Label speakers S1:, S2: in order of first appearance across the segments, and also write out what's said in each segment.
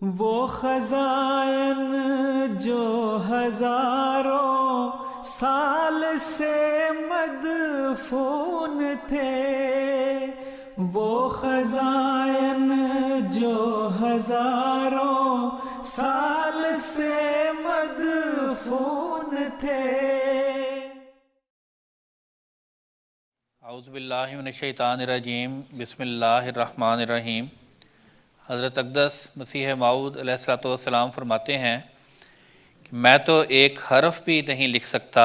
S1: وہ خزائن جو ہزاروں سال سے مدفون تھے، وہ خزائن جو ہزاروں سال سے مدفون تھے۔
S2: اعوذ باللہ من الشیطان الرجیم، بسم اللہ الرحمن الرحیم۔ حضرت اقدس مسیح موعود علیہ الصلوۃ والسلام فرماتے ہیں کہ میں تو ایک حرف بھی نہیں لکھ سکتا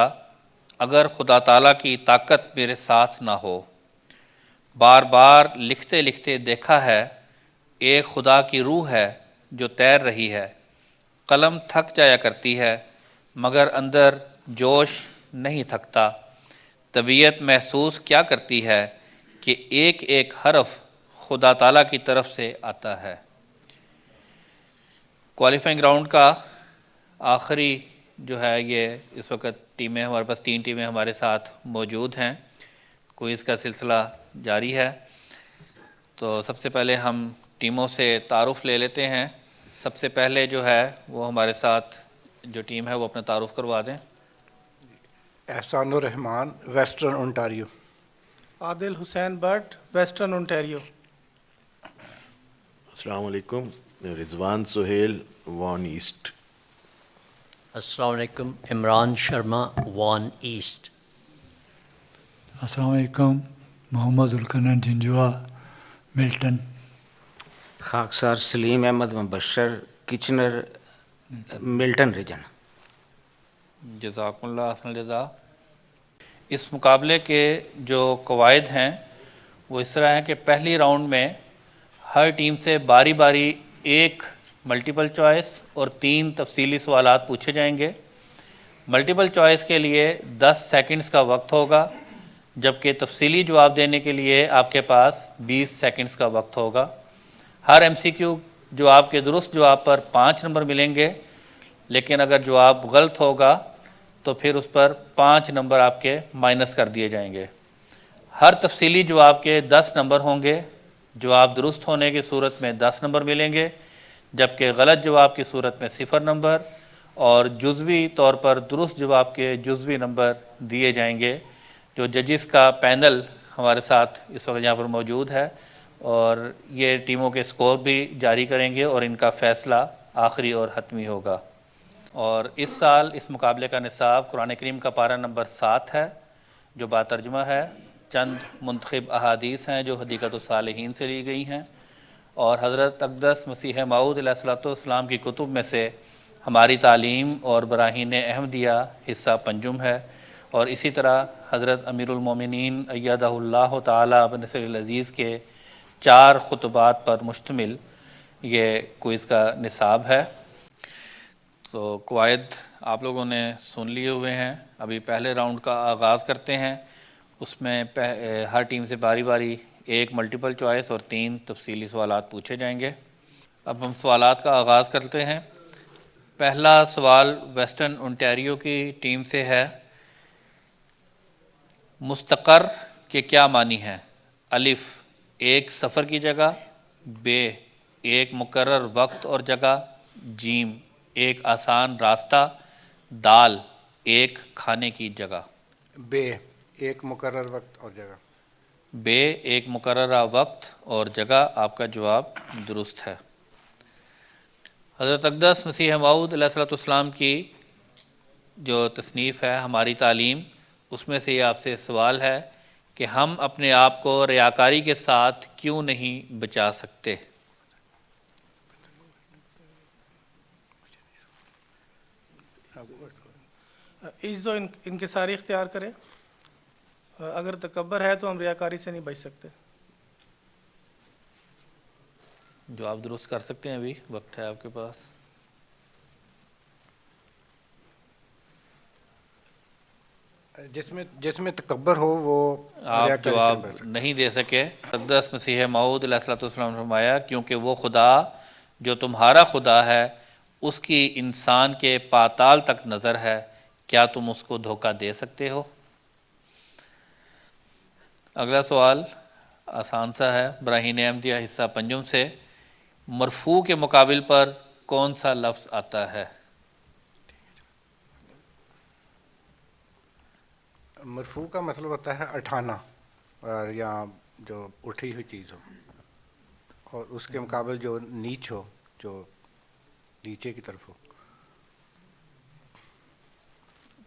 S2: اگر خدا تعالیٰ کی طاقت میرے ساتھ نہ ہو۔ بار بار لکھتے لکھتے دیکھا ہے، ایک خدا کی روح ہے جو تیر رہی ہے۔ قلم تھک جایا کرتی ہے مگر اندر جوش نہیں تھکتا۔ طبیعت محسوس کیا کرتی ہے کہ ایک ایک حرف خدا تعالیٰ کی طرف سے آتا ہے۔ کوالیفائنگ راؤنڈ کا آخری جو ہے یہ اس وقت ٹیمیں ہمارے پاس 3 ٹیمیں ہمارے ساتھ موجود ہیں۔ کوئز کا سلسلہ جاری ہے، تو سب سے پہلے ہم ٹیموں سے تعارف لے لیتے ہیں۔ سب سے پہلے جو ہے وہ ہمارے ساتھ جو ٹیم ہے وہ اپنا تعارف کروا دیں۔
S3: Ehsan ur-Rahman, Western Ontario.
S4: Adil Hussain Butt, Western Ontario.
S5: السلام علیکم، رضوان سہیل، وان ایسٹ۔
S6: السلام علیکم، عمران شرما، وان ایسٹ۔
S7: السلام علیکم، محمد ذوالقرنین جنجوا، ملٹن۔
S8: خاکسار سلیم احمد مبشر، کچنر، ملٹن ریجن۔
S2: جزاکم اللہ حسن الجزا۔ اس مقابلے کے جو قواعد ہیں وہ اس طرح ہیں کہ پہلی راؤنڈ میں ہر ٹیم سے باری باری ایک ملٹیپل چوائس اور 3 تفصیلی سوالات پوچھے جائیں گے۔ ملٹیپل چوائس کے لیے 10 سیکنڈز کا وقت ہوگا، جبکہ تفصیلی جواب دینے کے لیے آپ کے پاس 20 سیکنڈز کا وقت ہوگا۔ ہر ایم سی کیو جواب کے درست جواب پر 5 نمبر ملیں گے، لیکن اگر جواب غلط ہوگا تو پھر اس پر 5 نمبر آپ کے مائنس کر دیے جائیں گے۔ ہر تفصیلی جواب کے 10 نمبر ہوں گے۔ جواب درست ہونے کی صورت میں 10 نمبر ملیں گے، جبکہ غلط جواب کی صورت میں 0 نمبر، اور جزوی طور پر درست جواب کے جزوی نمبر دیے جائیں گے۔ جو ججز کا پینل ہمارے ساتھ اس وقت یہاں پر موجود ہے، اور یہ ٹیموں کے سکور بھی جاری کریں گے اور ان کا فیصلہ آخری اور حتمی ہوگا۔ اور اس سال اس مقابلے کا نصاب قرآن کریم کا پارہ نمبر 7 ہے جو باترجمہ ہے۔ چند منتخب احادیث ہیں جو حدیقۃ الصالحین سے لی گئی ہیں، اور حضرت اقدس مسیح موعود علیہ الصلوۃ والسلام کی کتب میں سے ہماری تعلیم اور براہین احمدیہ حصہ پنجم ہے، اور اسی طرح حضرت امیر المومنین ایدہ اللہ تعالی بنصر العزیز کے 4 خطبات پر مشتمل یہ کوئز کا نصاب ہے۔ تو قواعد آپ لوگوں نے سن لیے ہوئے ہیں۔ ابھی پہلے راؤنڈ کا آغاز کرتے ہیں۔ اس میں ہر ٹیم سے باری باری ایک ملٹیپل چوائس اور 3 تفصیلی سوالات پوچھے جائیں گے۔ اب ہم سوالات کا آغاز کرتے ہیں۔ پہلا سوال ویسٹرن اونٹاریو کی ٹیم سے ہے۔ مستقر کے کیا معنی ہیں؟ الف، ایک سفر کی جگہ، ب، ایک مقرر وقت اور جگہ، جیم، ایک آسان راستہ، دال، ایک کھانے کی جگہ۔
S3: بے، ایک مقرر وقت اور جگہ۔
S2: بے، ایک مقررہ وقت اور جگہ آپ کا جواب درست ہے۔ حضرت اقدس مسیح موعود علیہ الصلوۃ والسلام کی جو تصنیف ہے ہماری تعلیم، اس میں سے یہ آپ سے سوال ہے کہ ہم اپنے آپ کو ریاکاری کے ساتھ کیوں نہیں بچا سکتے؟
S4: عجز و انکساری اختیار کریں۔ اگر تکبر ہے تو ہم ریاکاری سے نہیں بچ سکتے۔
S2: جواب درست کر سکتے ہیں، ابھی وقت ہے آپ کے پاس۔
S3: جس میں تکبر ہو وہ
S7: آپ
S3: ریاکاری سے
S7: جواب
S3: بچ سکتا ہے۔
S7: نہیں دے سکے۔ اقدس مسیح موعود علیہ الصلوۃ والسلام نے فرمایا کیونکہ وہ خدا جو تمہارا خدا ہے اس کی انسان کے پاتال تک نظر ہے، کیا تم اس کو دھوکہ دے سکتے ہو؟ اگلا سوال آسان سا ہے، براہین احمدیہ حصہ پنجم سے، مرفوع کے مقابل پر
S2: کون سا لفظ آتا ہے؟
S3: مرفوع کا مطلب ہوتا ہے اٹھانا، اور یا جو اٹھی ہوئی چیز ہو، اور اس کے مقابل جو نیچ ہو، جو نیچے کی طرف ہو۔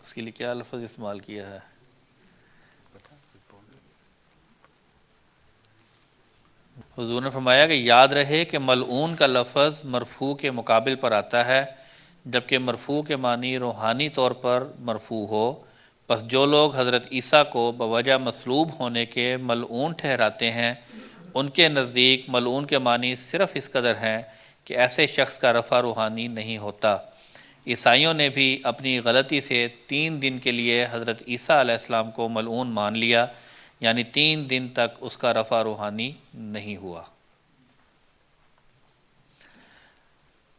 S2: اس کے لیے کیا لفظ استعمال کیا ہے؟ حضور نے فرمایا کہ یاد رہے کہ ملعون کا لفظ مرفوع کے مقابل پر آتا ہے، جبکہ مرفوع کے معنی روحانی طور پر مرفوع ہو۔ پس جو لوگ حضرت عیسیٰ کو بوجہ مصلوب ہونے کے ملعون ٹھہراتے ہیں، ان کے نزدیک ملعون کے معنی صرف اس قدر ہیں کہ ایسے شخص کا رفع روحانی نہیں ہوتا۔ عیسائیوں نے بھی اپنی غلطی سے 3 دن کے لیے حضرت عیسیٰ علیہ السلام کو ملعون مان لیا، یعنی 3 دن تک اس کا رفع روحانی نہیں ہوا۔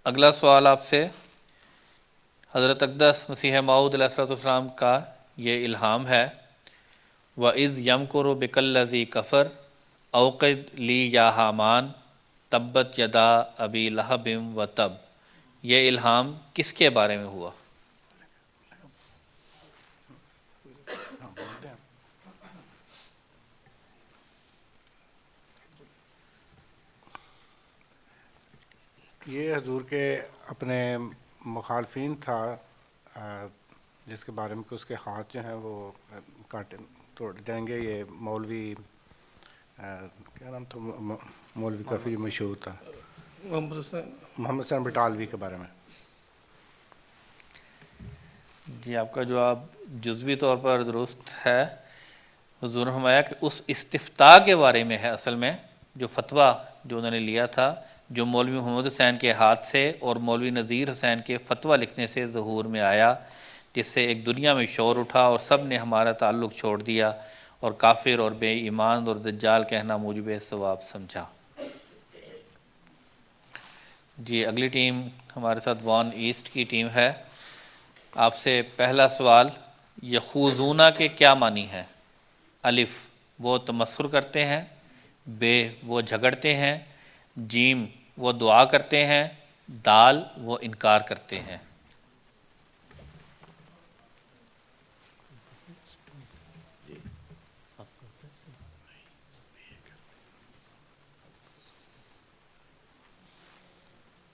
S2: اگلا سوال آپ سے، حضرت اقدس مسیح موعود علیہ السلام کا یہ الہام ہے، وَإِذْ يَمْكُرُ بِكَ الَّذِي كَفَرَ أَوْقِدْ لِي يَا حَامَانُ تَبَّتْ يَدَا أَبِي لَهَبٍ وَتَبَّ، یہ الہام کس کے بارے میں ہوا؟
S3: یہ حضور کے اپنے مخالفین تھا، جس کے بارے میں کہ اس کے ہاتھ جو ہیں وہ کاٹے توڑ جائیں گے۔ یہ مولوی کیا نام تھا، مولوی کافی مشہور تھا، محمد حسین بٹالوی کے بارے میں۔
S2: جی آپ کا جواب جزوی طور پر درست ہے۔ حضور نے فرمایا کہ اس استفتاء کے بارے میں ہے، اصل میں جو فتویٰ جو انہوں نے لیا تھا، جو مولوی محمد حسین کے ہاتھ سے اور مولوی نذیر حسین کے فتویٰ لکھنے سے ظہور میں آیا، جس سے ایک دنیا میں شور اٹھا اور سب نے ہمارا تعلق چھوڑ دیا اور کافر اور بے ایمان اور دجال کہنا موجب ثواب سمجھا۔ جی اگلی ٹیم ہمارے ساتھ وان ایسٹ کی ٹیم ہے۔ آپ سے پہلا سوال، یخوضون کے کیا معنی ہے؟ الف، وہ تمسخر کرتے ہیں، بے، وہ جھگڑتے ہیں، جیم، وہ دعا کرتے ہیں، دال، وہ انکار کرتے ہیں۔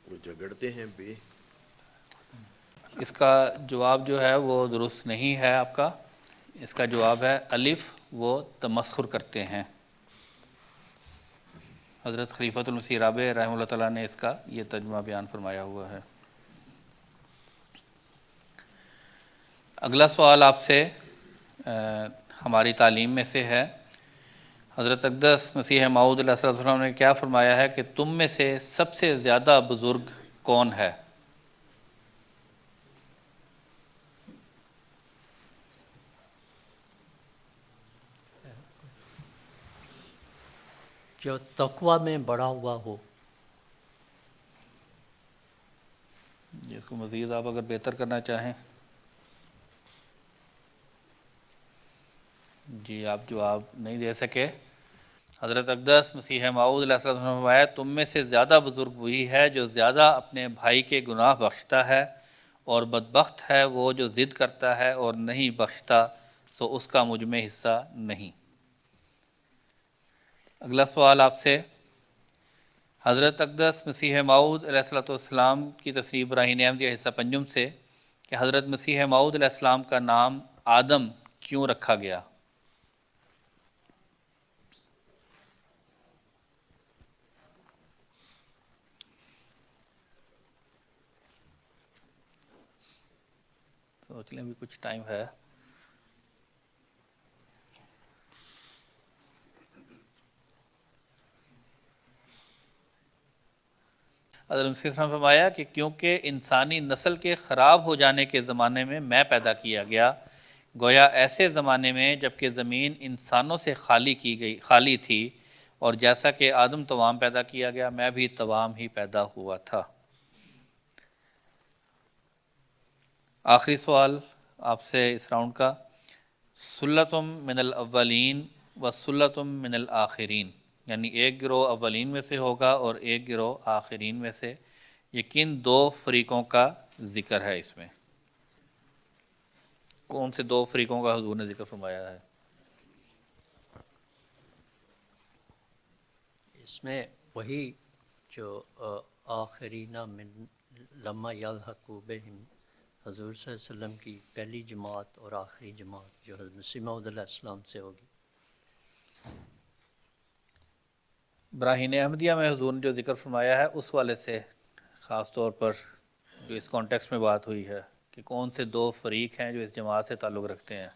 S5: وہ جھگڑتے ہیں بے،
S2: اس کا جواب جو ہے وہ درست نہیں ہے آپ کا۔ اس کا جواب ہے الف، وہ تمسخر کرتے ہیں۔ حضرت خلیفۃ المسیح رابع رحمہ اللہ تعالیٰ نے اس کا یہ ترجمہ بیان فرمایا ہوا ہے۔ اگلا سوال آپ سے ہماری تعلیم میں سے ہے۔ حضرت اقدس مسیح موعود علیہ السلام نے کیا فرمایا ہے کہ تم میں سے سب سے زیادہ بزرگ کون ہے؟
S6: جو تقوی میں بڑا ہوا ہو۔
S2: اس کو مزید آپ اگر بہتر کرنا چاہیں۔ جی آپ جواب نہیں دے سکے۔ حضرت اقدس مسیح موعود علیہ السلام نے فرمایا تم میں سے زیادہ بزرگ وہی ہے جو زیادہ اپنے بھائی کے گناہ بخشتا ہے، اور بدبخت ہے وہ جو ضد کرتا ہے اور نہیں بخشتا، سو اس کا مجھ میں حصہ نہیں۔ اگلا سوال آپ سے، حضرت اقدس مسیح موعود علیہ السلام کی تصریح براہین احمدیہ حصہ پنجم سے کہ حضرت مسیح موعود علیہ السلام کا نام آدم کیوں رکھا گیا؟ سوچ لیں، ابھی کچھ ٹائم ہے۔ حضرت مسیح صلی اللہ علیہ وسلم نے فرمایا کہ کیونکہ انسانی نسل کے خراب ہو جانے کے زمانے میں پیدا کیا گیا، گویا ایسے زمانے میں جبکہ زمین انسانوں سے خالی تھی، اور جیسا کہ آدم توام پیدا کیا گیا، میں بھی توام ہی پیدا ہوا تھا۔ آخری سوال آپ سے اس راؤنڈ کا، سلتم من الاولین و سلتم من الآخرین، یعنی ایک گروہ اولین میں سے ہوگا اور ایک گروہ آخرین میں سے، یہ کن دو فریقوں کا ذکر ہے اس میں؟ کون سے دو فریقوں کا حضور نے ذکر فرمایا ہے؟
S6: اس میں وہی جو آخرین من لما یلحقوا بہم، حضور صلی اللہ علیہ وسلم کی پہلی جماعت اور آخری جماعت جو حضرت مسیح موعود علیہ السلام سے ہوگی۔
S2: براہین احمدیہ میں حضور نے جو ذکر فرمایا ہے اس والے سے خاص طور پر جو اس کانٹیکسٹ میں بات ہوئی ہے کہ کون سے دو فریق ہیں جو اس جماعت سے تعلق رکھتے ہیں،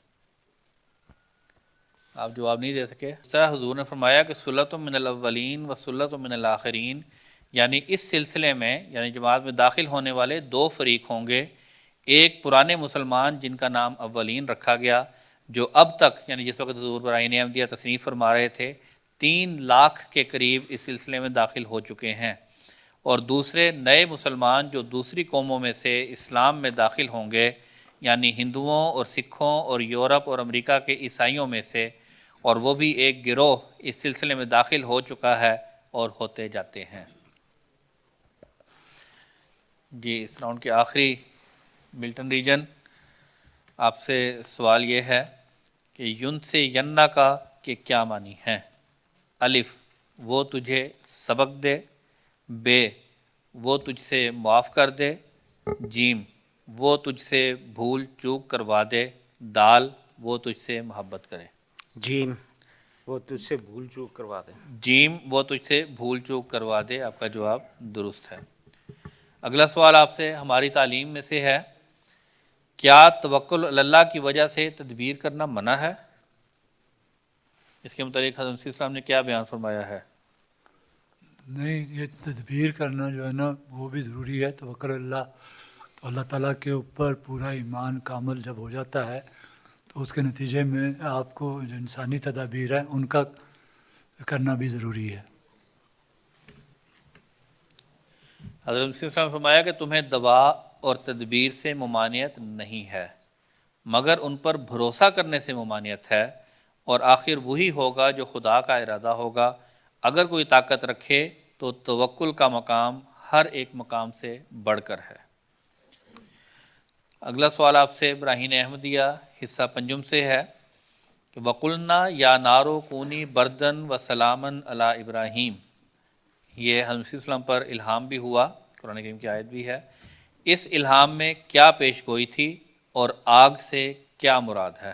S2: آپ جواب نہیں دے سکے۔ اس طرح حضور نے فرمایا کہ سلۃ من الاولین و سلۃ من الآخرین، یعنی اس سلسلے میں یعنی جماعت میں داخل ہونے والے دو فریق ہوں گے، ایک پرانے مسلمان جن کا نام اولین رکھا گیا جو اب تک یعنی جس وقت حضور براہین احمدیہ تصنیف فرما رہے تھے 3 لاکھ کے قریب اس سلسلے میں داخل ہو چکے ہیں، اور دوسرے نئے مسلمان جو دوسری قوموں میں سے اسلام میں داخل ہوں گے یعنی ہندوؤں اور سکھوں اور یورپ اور امریکہ کے عیسائیوں میں سے، اور وہ بھی ایک گروہ اس سلسلے میں داخل ہو چکا ہے اور ہوتے جاتے ہیں۔ جی اس راؤنڈ کے آخری ملٹن ریجن، آپ سے سوال یہ ہے کہ یون سے یننا کا کہ کیا معنی ہے؟ الف وہ تجھے سبق دے، بے وہ تجھ سے معاف کر دے، جیم وہ تجھ سے بھول چوک کروا دے، دال وہ تجھ سے محبت کرے۔
S8: جیم وہ تجھ سے بھول چوک کروا دے۔
S2: جیم وہ تجھ سے بھول چوک کروا دے، آپ کا جواب درست ہے۔ اگلا سوال آپ سے ہماری تعلیم میں سے ہے، کیا توکل علی اللہ کی وجہ سے تدبیر کرنا منع ہے؟ اس کے متعلق حضرت مسیح السلام نے کیا بیان فرمایا ہے؟
S9: نہیں، یہ تدبیر کرنا جو ہے نا وہ بھی ضروری ہے، توکل اللہ، تو اللہ تعالیٰ کے اوپر پورا ایمان کامل جب ہو جاتا ہے تو اس کے نتیجے میں آپ کو جو انسانی تدابیر ہیں ان کا کرنا بھی ضروری ہے۔
S2: حضرت مسیح السلام نے فرمایا کہ تمہیں دوا اور تدبیر سے ممانعت نہیں ہے مگر ان پر بھروسہ کرنے سے ممانعت ہے، اور آخر وہی ہوگا جو خدا کا ارادہ ہوگا۔ اگر کوئی طاقت رکھے تو توکل کا مقام ہر ایک مقام سے بڑھ کر ہے۔ اگلا سوال آپ سے براہین احمدیہ حصہ پنجم سے ہے کہ وَقُلْنَا یا نارو کونی بردن و سلامن علی ابراہیم، یہ حضرت مسیح السلام پر الہام بھی ہوا، قرآن کریم کی آیت بھی ہے۔ اس الہام میں کیا پیش گوئی تھی اور آگ سے کیا مراد ہے؟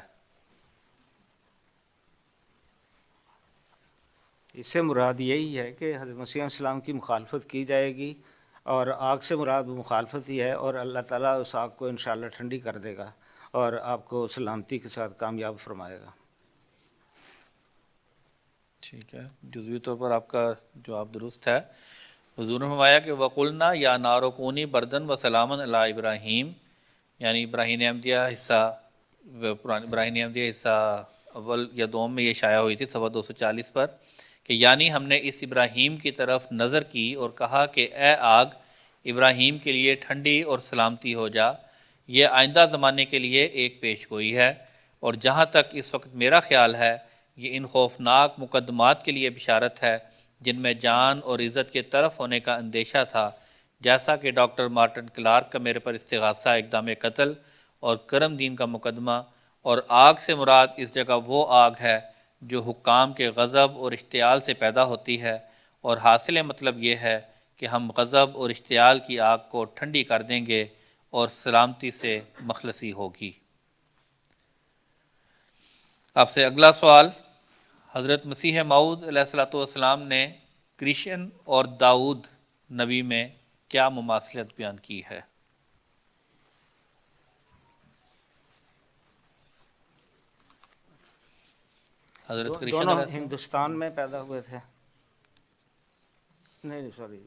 S8: اس سے مراد یہی ہے کہ حضرت مسیح علیہ السلام کی مخالفت کی جائے گی، اور آگ سے مراد وہ مخالفت ہی ہے، اور اللہ تعالیٰ اس آگ کو انشاءاللہ ٹھنڈی کر دے گا اور آپ کو سلامتی کے ساتھ کامیاب فرمائے گا۔
S2: ٹھیک ہے، جزوی طور پر آپ کا جواب درست ہے۔ حضور نے فرمایا کہ وَقُلْنَا یا نارو کونی بردن و سلامن علی ابراہیم، یعنی براہین احمدیہ حصہ اول یا دوم میں یہ شائع ہوئی تھی صفحہ 240 پر، کہ یعنی ہم نے اس ابراہیم کی طرف نظر کی اور کہا کہ اے آگ ابراہیم کے لیے ٹھنڈی اور سلامتی ہو جا۔ یہ آئندہ زمانے کے لیے ایک پیش گوئی ہے، اور جہاں تک اس وقت میرا خیال ہے یہ ان خوفناک مقدمات کے لیے بشارت ہے جن میں جان اور عزت کے طرف ہونے کا اندیشہ تھا، جیسا کہ ڈاکٹر مارٹن کلارک کا میرے پر استغاثہ اقدام قتل اور کرم دین کا مقدمہ، اور آگ سے مراد اس جگہ وہ آگ ہے جو حکام کے غضب اور اشتعال سے پیدا ہوتی ہے، اور حاصل مطلب یہ ہے کہ ہم غضب اور اشتعال کی آگ کو ٹھنڈی کر دیں گے اور سلامتی سے مخلصی ہوگی۔ آپ سے اگلا سوال، حضرت مسیح موعود علیہ الصلوۃ والسلام نے کرشن اور داؤد نبی میں کیا مماثلت بیان کی ہے؟ حضرت کرشن
S8: دونوں
S2: علیہ السلام
S8: ہندوستان میں پیدا ہوئے تھے۔ نہیں سوری،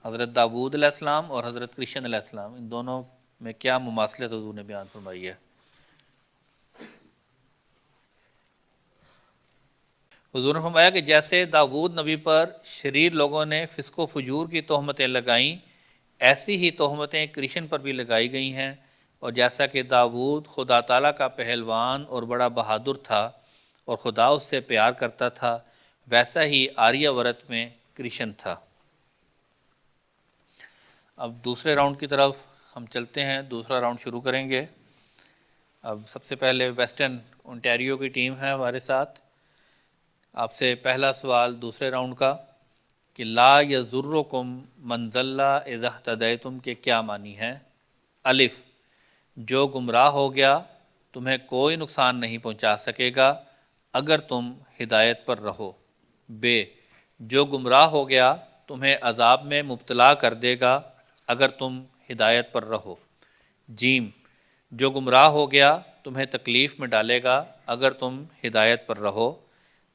S2: حضرت داؤد علیہ السلام اور حضرت کرشن علیہ السلام، ان دونوں میں کیا مماثلت حضور نے بیان فرمائی ہے؟ حضور نے فرمایا کہ جیسے داؤد نبی پر شریر لوگوں نے فسق و فجور کی تہمتیں لگائیں، ایسی ہی تہمتیں کرشن پر بھی لگائی گئی ہیں، اور جیسا کہ داؤد خدا تعالیٰ کا پہلوان اور بڑا بہادر تھا اور خدا اس سے پیار کرتا تھا، ویسا ہی آریہ ورت میں کرشن تھا۔ اب دوسرے راؤنڈ کی طرف ہم چلتے ہیں، دوسرا راؤنڈ شروع کریں گے۔ اب سب سے پہلے ویسٹرن اونٹیریو کی ٹیم ہے ہمارے ساتھ۔ آپ سے پہلا سوال دوسرے راؤنڈ کا کہ لا یضرکم من ضل اذا اہتدیتم کے کیا معنی ہیں؟ الف، جو گمراہ ہو گیا تمہیں کوئی نقصان نہیں پہنچا سکے گا اگر تم ہدایت پر رہو۔ بے، جو گمراہ ہو گیا تمہیں عذاب میں مبتلا کر دے گا اگر تم ہدایت پر رہو۔ جیم، جو گمراہ ہو گیا تمہیں تکلیف میں ڈالے گا اگر تم ہدایت پر رہو۔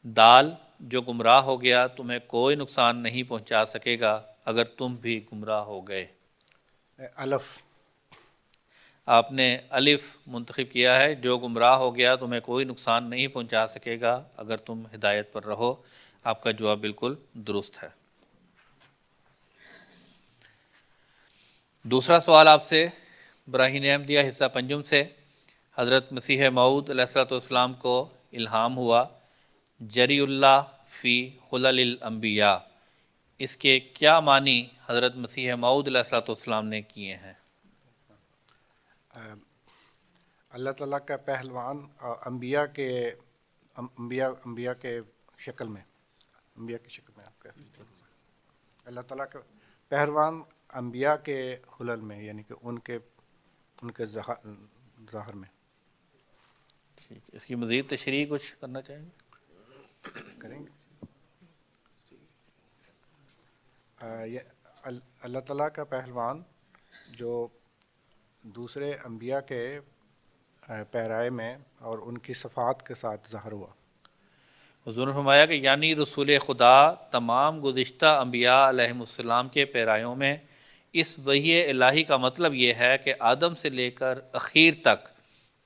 S2: دال، جو گمراہ ہو گیا تمہیں کوئی نقصان نہیں پہنچا سکے گا اگر تم بھی گمراہ ہو گئے۔
S3: الف،
S2: آپ نے الف منتخب کیا ہے، جو گمراہ ہو گیا تمہیں کوئی نقصان نہیں پہنچا سکے گا اگر تم ہدایت پر رہو۔ آپ کا جواب بالکل درست ہے۔ دوسرا سوال آپ سے براہین احمدیہ حصہ پنجم سے، حضرت مسیح موعود علیہ الصلوۃ والسلام کو الہام ہوا جری اللہ فی خلل الانبیاء، اس کے کیا معنی حضرت مسیح موعود علیہ الصلوۃ والسلام نے کیے ہیں؟
S3: اللہ تعالیٰ کا پہلوان انبیاء کے شکل میں، انبیاء کی شکل میں آپ کہہ سکتے ہیں۔ اللہ تعالیٰ کا پہلوان انبیاء کے خلل میں، یعنی کہ ان کے ظاہر میں۔
S2: ٹھیک، اس کی مزید تشریح کچھ کرنا چاہیں گے؟
S3: کریں گے۔ اللہ تعالیٰ کا پہلوان جو دوسرے انبیاء کے پیرائے میں اور ان کی صفات کے ساتھ ظاہر ہوا۔
S2: حضور نے فرمایا کہ یعنی رسول خدا تمام گزشتہ انبیاء علیہم السلام کے پیرایوں میں، اس وحی الہی کا مطلب یہ ہے کہ آدم سے لے کر اخیر تک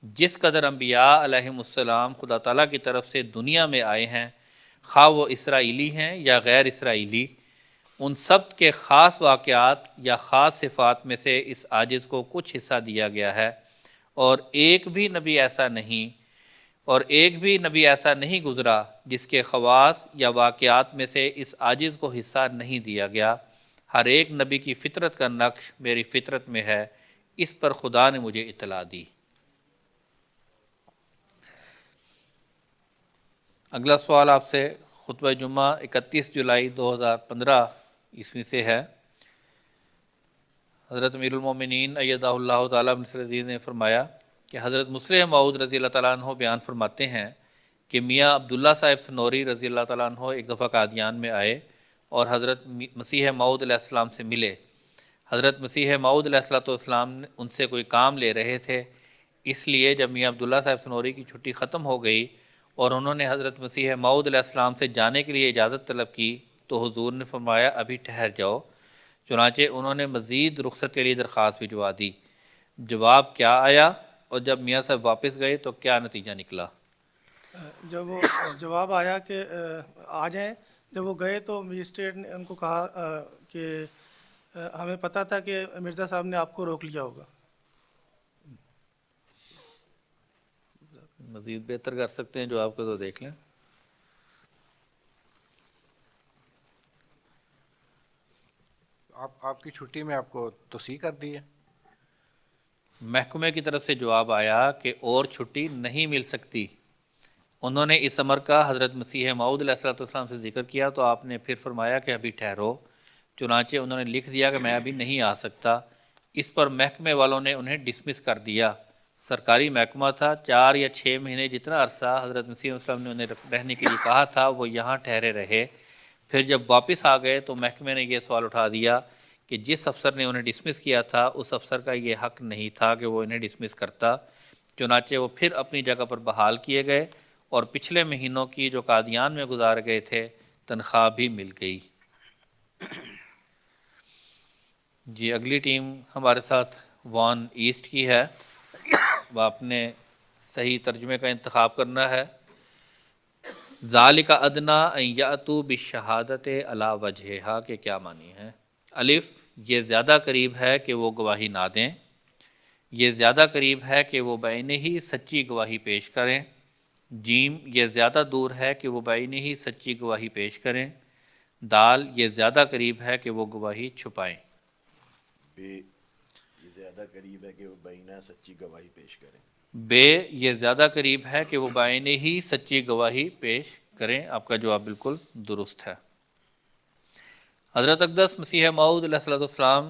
S2: جس قدر انبیاء علیہم السلام خدا تعالیٰ کی طرف سے دنیا میں آئے ہیں، خواہ وہ اسرائیلی ہیں یا غیر اسرائیلی، ان سب کے خاص واقعات یا خاص صفات میں سے اس عاجز کو کچھ حصہ دیا گیا ہے، اور ایک بھی نبی ایسا نہیں گزرا جس کے خواص یا واقعات میں سے اس عاجز کو حصہ نہیں دیا گیا۔ ہر ایک نبی کی فطرت کا نقش میری فطرت میں ہے، اس پر خدا نے مجھے اطلاع دی۔ اگلا سوال آپ سے خطبہ جمعہ 31 جولائی 2015 عیسوی سے ہے۔ حضرت امیر المومنین ایدہ اللہ تعالیٰ بن عزیز نے فرمایا کہ حضرت مسلح موعود رضی اللہ تعالیٰ عنہ بیان فرماتے ہیں کہ میاں عبداللہ صاحب سنوری رضی اللہ تعالیٰ عنہ ایک دفعہ قادیان میں آئے اور حضرت مسیح موعود علیہ السلام سے ملے۔ حضرت مسیح موعود علیہ السلام ان سے کوئی کام لے رہے تھے، اس لیے جب میاں عبداللہ صاحب سنوری کی چھٹی ختم ہو گئی اور انہوں نے حضرت مسیح موعود علیہ السلام سے جانے کے لیے اجازت طلب کی تو حضور نے فرمایا ابھی ٹھہر جاؤ۔ چنانچہ انہوں نے مزید رخصت کے لیے درخواست بھجوا دی۔ جواب کیا آیا اور جب میاں صاحب واپس گئے تو کیا نتیجہ نکلا؟
S4: جب وہ جواب آیا کہ آ جائیں، جب وہ گئے تو مجسٹریٹ نے ان کو کہا کہ ہمیں پتہ تھا کہ مرزا صاحب نے آپ کو روک لیا ہوگا۔
S2: مزید بہتر کر سکتے ہیں جو آپ کو تو دیکھ لیں۔
S3: آپ کی چھٹی میں آپ کو توسیع کر دی ہے؟
S2: محکمے کی طرف سے جواب آیا کہ اور چھٹی نہیں مل سکتی۔ انہوں نے اس امر کا حضرت مسیح موعود علیہ السلام سے ذکر کیا تو آپ نے پھر فرمایا کہ ابھی ٹھہرو۔ چنانچہ انہوں نے لکھ دیا کہ میں ابھی نہیں آ سکتا۔ اس پر محکمے والوں نے انہیں ڈسمس کر دیا۔ سرکاری محکمہ تھا، 4 یا 6 مہینے جتنا عرصہ حضرت مسیح علیہ السلام نے انہیں رہنے کے لیے کہا تھا وہ یہاں ٹھہرے رہے۔ پھر جب واپس آ گئے تو محکمے نے یہ سوال اٹھا دیا کہ جس افسر نے انہیں ڈسمس کیا تھا اس افسر کا یہ حق نہیں تھا کہ وہ انہیں ڈسمس کرتا۔ چنانچہ وہ پھر اپنی جگہ پر بحال کیے گئے اور پچھلے مہینوں کی جو قادیان میں گزار گئے تھے تنخواہ بھی مل گئی۔ جی اگلی ٹیم ہمارے ساتھ وان ایسٹ کی ہے، وہ آپ نے صحیح ترجمے کا انتخاب کرنا ہے۔ ذالک ادنی ان یاتوا بالشہادۃ علی وجہہا کے کیا معنی ہے؟ الف، یہ زیادہ قریب ہے کہ وہ گواہی نہ دیں، یہ زیادہ قریب ہے کہ وہ بعینہ ہی سچی گواہی پیش کریں۔ جیم، یہ زیادہ دور ہے کہ وہ بعینہ ہی سچی گواہی پیش کریں۔ دال، یہ زیادہ قریب ہے کہ وہ گواہی چھپائیں۔
S5: زیادہ قریب ہے کہ وہ بینہ سچی گواہی پیش کریں؟
S2: بے یہ زیادہ قریب ہے کہ وہ بائنے ہی سچی گواہی پیش کریں. آپ کا جواب بالکل درست ہے. حضرت اقدس مسیح موعود علیہ الصلوۃ والسلام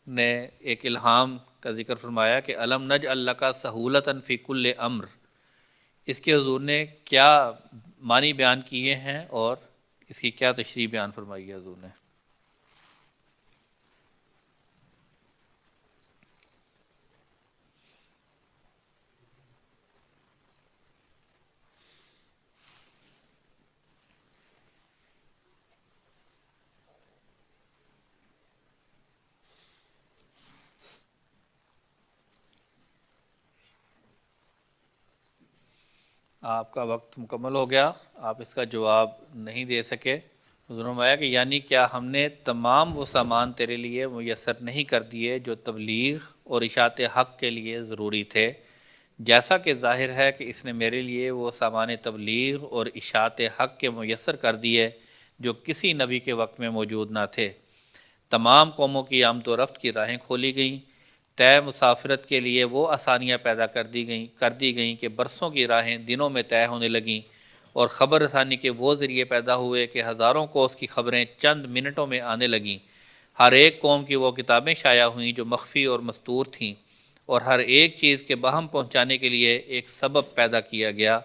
S2: نے ایک الہام کا ذکر فرمایا کہ الم نجعل لک سہولۃ فی کل امر. اس کے حضور نے کیا معنی بیان کیے ہیں اور اس کی کیا تشریح بیان فرمائی ہے حضور نے؟ آپ کا وقت مکمل ہو گیا، آپ اس کا جواب نہیں دے سکے. حضور نے فرمایا کہ یعنی کیا ہم نے تمام وہ سامان تیرے لیے میسر نہیں کر دیے جو تبلیغ اور اشاعت حق کے لیے ضروری تھے، جیسا کہ ظاہر ہے کہ اس نے میرے لیے وہ سامان تبلیغ اور اشاعت حق کے میسر کر دیے جو کسی نبی کے وقت میں موجود نہ تھے. تمام قوموں کی آمد و رفت کی راہیں کھولی گئیں، طے مسافرت کے لیے وہ آسانیاں پیدا کر دی گئیں کہ برسوں کی راہیں دنوں میں طے ہونے لگیں، اور خبر رسانی کے وہ ذریعے پیدا ہوئے کہ ہزاروں کوس کی خبریں چند منٹوں میں آنے لگیں. ہر ایک قوم کی وہ کتابیں شائع ہوئیں جو مخفی اور مستور تھیں، اور ہر ایک چیز کے باہم پہنچانے کے لیے ایک سبب پیدا کیا گیا.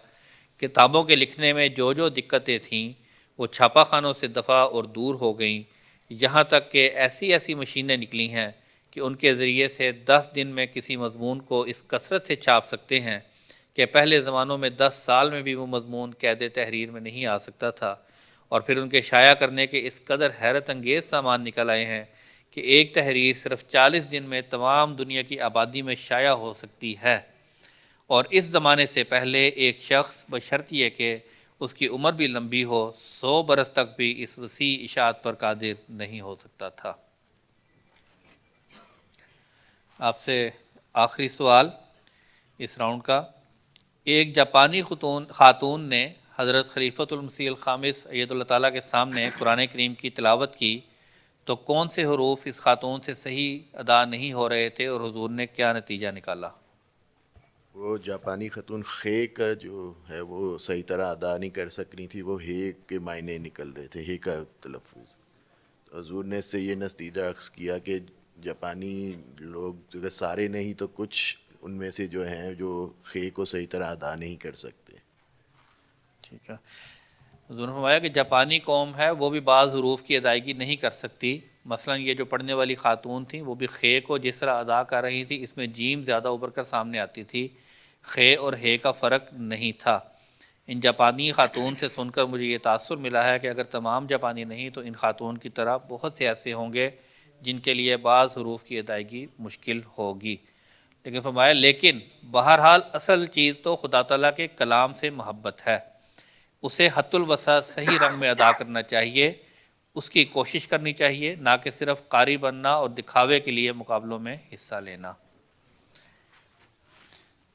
S2: کتابوں کے لکھنے میں جو دقتیں تھیں وہ چھاپا خانوں سے دفع اور دور ہو گئیں، یہاں تک کہ ایسی مشینیں نکلی ہیں کہ ان کے ذریعے سے 10 دن میں کسی مضمون کو اس کثرت سے چھاپ سکتے ہیں کہ پہلے زمانوں میں 10 سال میں بھی وہ مضمون قید تحریر میں نہیں آ سکتا تھا. اور پھر ان کے شائع کرنے کے اس قدر حیرت انگیز سامان نکل آئے ہیں کہ ایک تحریر صرف 40 دن میں تمام دنیا کی آبادی میں شائع ہو سکتی ہے. اور اس زمانے سے پہلے ایک شخص بشرط یہ کہ اس کی عمر بھی لمبی ہو 100 برس تک بھی اس وسیع اشاعت پر قادر نہیں ہو سکتا تھا. آپ سے آخری سوال اس راؤنڈ کا. ایک جاپانی خاتون نے حضرت خلیفۃ المسیح الخامس ایت اللہ تعالیٰ کے سامنے قرآن کریم کی تلاوت کی تو کون سے حروف اس خاتون سے صحیح ادا نہیں ہو رہے تھے اور حضور نے کیا نتیجہ نکالا؟
S5: وہ جاپانی خاتون خے کا جو ہے وہ صحیح طرح ادا نہیں کر سک رہی تھی، وہ ہے کے معنی نکل رہے تھے، ہے کا تلفظ. تو حضور نے اس سے یہ نتیجہ اخذ کیا کہ جاپانی لوگ جو سارے نہیں تو کچھ ان میں سے جو ہیں جو خے کو صحیح طرح ادا نہیں کر سکتے.
S2: ٹھیک ہے. حضور نے فرمایا کہ جاپانی قوم ہے وہ بھی بعض حروف کی ادائیگی نہیں کر سکتی. مثلا یہ جو پڑھنے والی خاتون تھیں وہ بھی خے کو جس طرح ادا کر رہی تھی، اس میں جیم زیادہ ابھر کر سامنے آتی تھی، خے اور ہے کا فرق نہیں تھا. ان جاپانی خاتون سے سن کر مجھے یہ تاثر ملا ہے کہ اگر تمام جاپانی نہیں تو ان خاتون کی طرح بہت سے ایسے ہوں گے جن کے لیے بعض حروف کی ادائیگی مشکل ہوگی. لیکن فرمایا لیکن بہرحال اصل چیز تو خدا تعالیٰ کے کلام سے محبت ہے، اسے حت الوسع صحیح رنگ میں ادا کرنا چاہیے، اس کی کوشش کرنی چاہیے، نہ کہ صرف قاری بننا اور دکھاوے کے لیے مقابلوں میں حصہ لینا.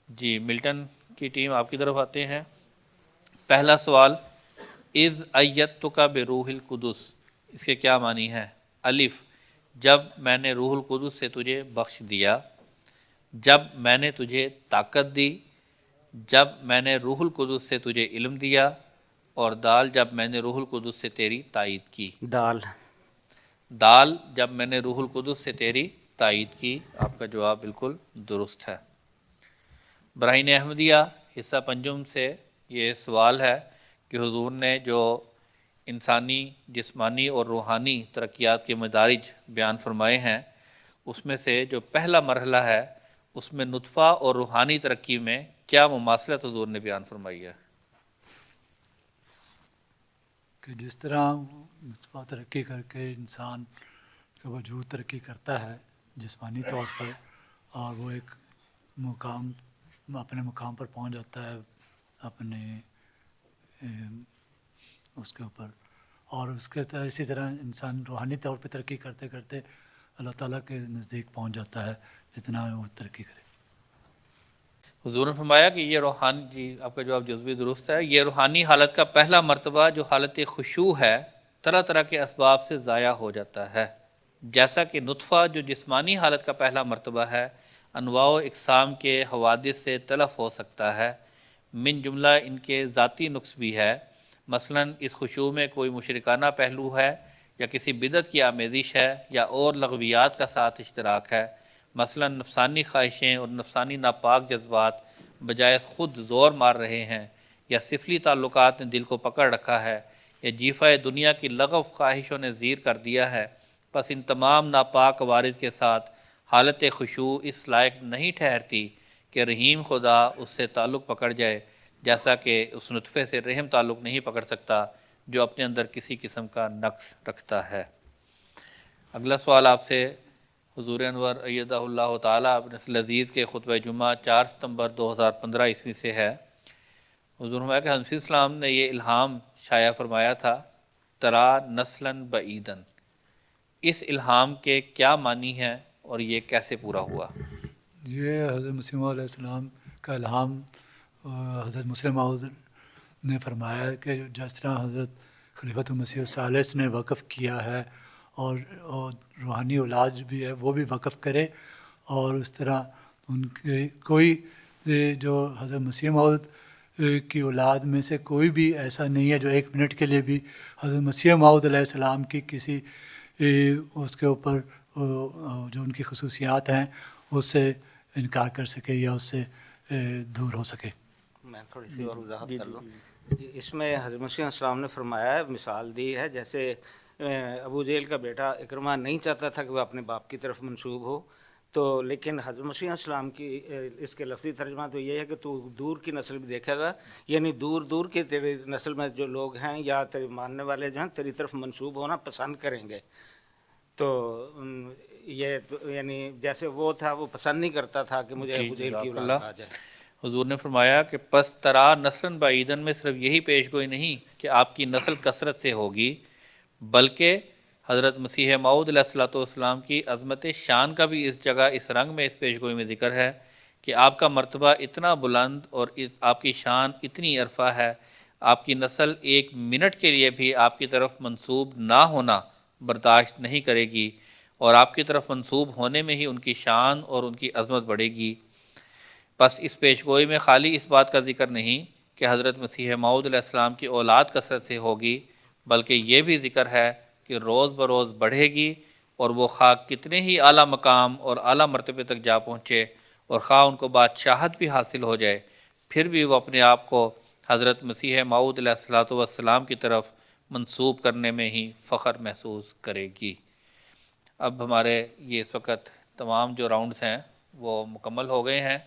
S2: جی ملٹن کی ٹیم آپ کی طرف آتے ہیں. پہلا سوال اذ ایتک بروح القدس، اس کے کیا معنی ہے؟ الف جب میں نے روح القدس سے تجھے بخش دیا، جب میں نے تجھے طاقت دی، جب میں نے روح القدس سے تجھے علم دیا، اور دال جب میں نے روح القدس سے تیری تائید کی. دال جب میں نے روح القدس سے تیری تائید کی. آپ کا جواب بالکل درست ہے. براہین احمدیہ حصہ پنجم سے یہ سوال ہے کہ حضور نے جو انسانی جسمانی اور روحانی ترقیات کے مدارج بیان فرمائے ہیں اس میں سے جو پہلا مرحلہ ہے اس میں نطفہ اور روحانی ترقی میں کیا مماثلت حضور نے بیان فرمائی ہے؟
S9: کہ جس طرح نطفہ ترقی کر کے انسان کا وجود ترقی کرتا ہے جسمانی طور پر اور وہ ایک اپنے مقام پر پہنچ جاتا ہے اپنے اس کے اوپر، اور اس کے اسی طرح انسان روحانی طور پہ ترقی کرتے کرتے اللہ تعالیٰ کے نزدیک پہنچ جاتا ہے جتنا وہ ترقی کرے.
S2: حضور نے فرمایا کہ یہ روحانی، جی آپ کا جواب جزوی درست ہے، یہ روحانی حالت کا پہلا مرتبہ جو حالت خشوع ہے طرح طرح کے اسباب سے ضائع ہو جاتا ہے. جیسا کہ نطفہ جو جسمانی حالت کا پہلا مرتبہ ہے انواع و اقسام کے حوادث سے تلف ہو سکتا ہے، من جملہ ان کے ذاتی نقص بھی ہے، مثلا اس خشوع میں کوئی مشرکانہ پہلو ہے یا کسی بدعت کی آمیزش ہے یا اور لغویات کا ساتھ اشتراک ہے، مثلا نفسانی خواہشیں اور نفسانی ناپاک جذبات بجائے خود زور مار رہے ہیں، یا سفلی تعلقات نے دل کو پکڑ رکھا ہے، یا جیفہ دنیا کی لغو خواہشوں نے زیر کر دیا ہے، پس ان تمام ناپاک عوارض کے ساتھ حالت خشوع اس لائق نہیں ٹھہرتی کہ رحیم خدا اس سے تعلق پکڑ جائے، جیسا کہ اس نطفے سے رحم تعلق نہیں پکڑ سکتا جو اپنے اندر کسی قسم کا نقص رکھتا ہے۔ اگلا سوال آپ سے حضور انور ایدہ اللہ تعالیٰ اپنے لذیذ کے خطبہ جمعہ 4 ستمبر 2015 عیسوی سے ہے۔ حضور فرمایا کہ حضرت اسلام نے یہ الہام شائع فرمایا تھا، ترا نسلاً بعیداً، اس الہام کے کیا معنی ہیں اور یہ کیسے پورا ہوا؟
S9: یہ حضرت مسیح علیہ السلام کا الہام حضرت مسلم موعود نے فرمایا کہ جس طرح حضرت خلیفۃ المسیح الثالث نے وقف کیا ہے اور روحانی اولاد بھی ہے وہ بھی وقف کرے، اور اس طرح ان کے کوئی جو حضرت مسیح موعود کی اولاد میں سے کوئی بھی ایسا نہیں ہے جو 1 منٹ کے لیے بھی حضرت مسیح موعود علیہ السلام کی کسی اس کے اوپر جو ان کی خصوصیات ہیں اس سے انکار کر سکے یا اس سے دور ہو سکے۔
S8: میں تھوڑی سی اور وضاحت کر لوں۔ اس میں حضرت مسیح علیہ السلام نے فرمایا ہے، مثال دی ہے، جیسے ابو جہل کا بیٹا اکرمہ نہیں چاہتا تھا کہ وہ اپنے باپ کی طرف منسوب ہو، تو لیکن حضرت مسیح علیہ السلام کی اس کے لفظی ترجمہ تو یہ ہے کہ تو دور کی نسل بھی دیکھے گا، یعنی دور دور کے تیری نسل میں جو لوگ ہیں یا تیرے ماننے والے جو ہیں تیری طرف منسوب ہونا پسند کریں گے۔ تو یہ یعنی جیسے وہ تھا وہ پسند نہیں کرتا تھا کہ مجھے ابو جہل کی اولاد آ جائے۔
S2: حضور نے فرمایا کہ پس ترا نسلاً بعیداً میں صرف یہی پیش گوئی نہیں کہ آپ کی نسل کثرت سے ہوگی، بلکہ حضرت مسیح موعود علیہ الصلوۃ والسلام کی عظمت شان کا بھی اس جگہ اس رنگ میں اس پیش گوئی میں ذکر ہے کہ آپ کا مرتبہ اتنا بلند اور آپ کی شان اتنی عرفہ ہے، آپ کی نسل 1 منٹ کے لیے بھی آپ کی طرف منسوب نہ ہونا برداشت نہیں کرے گی، اور آپ کی طرف منسوب ہونے میں ہی ان کی شان اور ان کی عظمت بڑھے گی۔ بس اس پیش گوئی میں خالی اس بات کا ذکر نہیں کہ حضرت مسیح موعود علیہ السلام کی اولاد کثرت سے ہوگی، بلکہ یہ بھی ذکر ہے کہ روز بروز بڑھے گی، اور وہ خواہ کتنے ہی اعلیٰ مقام اور اعلیٰ مرتبے تک جا پہنچے اور خواہ ان کو بادشاہت بھی حاصل ہو جائے، پھر بھی وہ اپنے آپ کو حضرت مسیح موعود علیہ الصلوۃ والسلام کی طرف منسوب کرنے میں ہی فخر محسوس کرے گی۔ اب ہمارے یہ اس وقت تمام جو راؤنڈز ہیں وہ مکمل ہو گئے ہیں۔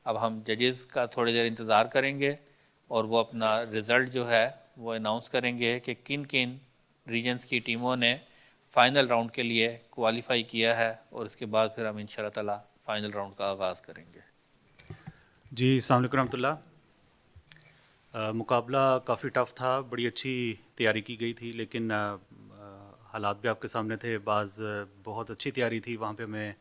S2: اب ہم ججز کا تھوڑی دیر انتظار کریں گے اور وہ اپنا رزلٹ جو ہے وہ اناؤنس کریں گے کہ کن کن ریجنز کی ٹیموں نے فائنل راؤنڈ کے لیے کوالیفائی کیا ہے، اور اس کے بعد پھر ہم انشاءاللہ تعالیٰ فائنل راؤنڈ کا آغاز کریں گے۔
S10: جی السلام علیکم رحمۃ اللہ۔ مقابلہ کافی ٹف تھا، بڑی اچھی تیاری کی گئی تھی، لیکن حالات بھی آپ کے سامنے تھے۔ بعض بہت اچھی تیاری تھی، وہاں پہ میں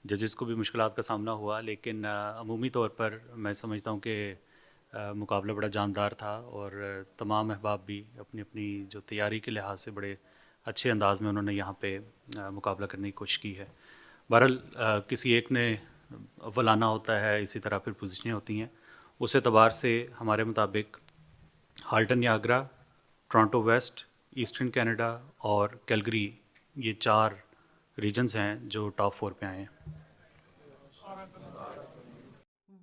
S10: ججز کو بھی مشکلات کا سامنا ہوا، لیکن عمومی طور پر میں سمجھتا ہوں کہ مقابلہ بڑا جاندار تھا، اور تمام احباب بھی اپنی اپنی جو تیاری کے لحاظ سے بڑے اچھے انداز میں انہوں نے یہاں پہ مقابلہ کرنے کی کوشش کی ہے۔ بہرحال کسی ایک نے اول آنا ہوتا ہے، اسی طرح پھر پوزیشنیں ہوتی ہیں۔ اس اعتبار سے ہمارے مطابق Halton Niagara, Toronto West, Eastern Canada اور کیلگری، یہ 4 ریجنز ہیں جو ٹاپ 4 پہ آئے ہیں۔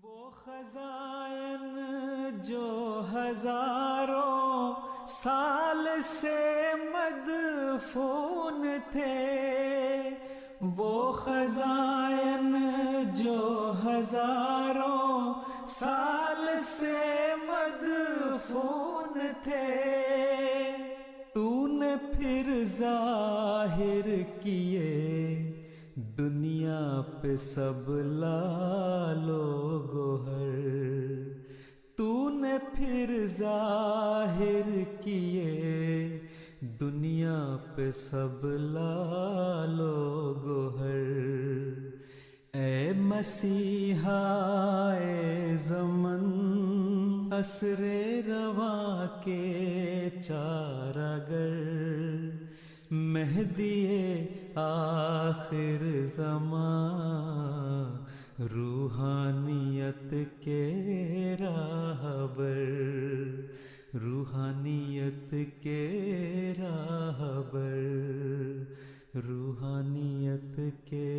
S1: وہ خزائن جو ہزاروں سال سے مدفون تھے، وہ خزائن جو ہزاروں سال سے مدفون تھے، تو نے پھر ظاہر کیے دنیا پہ سب لال و گوہر، تو نے پھر ظاہر کیے دنیا پہ سب لال و گوہر۔ اے مسیحا اے زمن عصر رواں کے چارہ گر، مہدی آخر زمان روحانیت کے راہبر، روحانیت کے راہبر، روحانیت کے